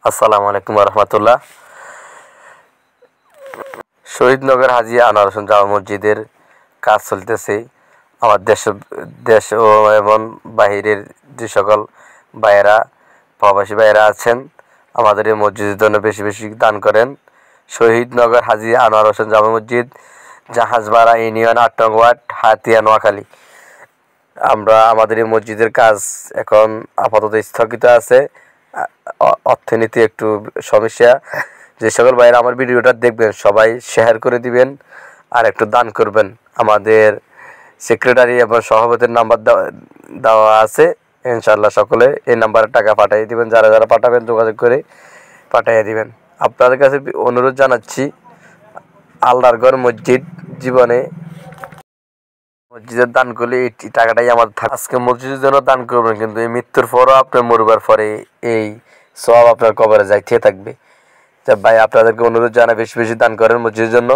আসসালামু আলাইকুম রহমতুল্লাহ। শহীদনগর হাজী আনোয়ার হোসেন জামে মসজিদের কাজ চলতেছে। আমার দেশ ও এবং বাহিরের যে সকল ভাইয়েরা, প্রবাসী ভাইয়েরা আছেন, আমাদের এই মসজিদের জন্য বেশি বেশি দান করেন। শহীদনগর হাজী আনোয়ার হোসেন জামে মসজিদ, জাহাজবাড়া ইউনিয়ন, ৮ নং ওয়ার্ড, হাতিয়া, নোয়াখালী। আমাদের এই মসজিদের কাজ এখন আপাতত স্থগিত আছে। অর্থনীতি একটু সমস্যা। যে সকল ভাইয়েরা আমার ভিডিওটা দেখবেন সবাই শেয়ার করে দিবেন আর একটু দান করবেন। আমাদের সেক্রেটারি এবং সভাপতির নাম্বার দেওয়া আছে, ইনশাআল্লাহ সকলে এই নাম্বারে টাকা পাঠিয়ে দিবেন। যারা যারা পাঠাবেন যোগাযোগ করে পাঠিয়ে দিবেন। আপনাদের কাছে অনুরোধ জানাচ্ছি, আল্লাহর ঘর মসজিদ জীবনে মসজিদের দান করলে এই টাকাটাই আমার থাকে। আজকে মসজিদের জন্য দান করবেন, কিন্তু এই মৃত্যুর পরও আপনার মরবার পরে এই সওয়াব আপনার কবরে যাইতে থাকবে। ভাই আপনাদেরকে অনুরোধ জানাই বেশি বেশি দান করেন মসজিদের জন্য।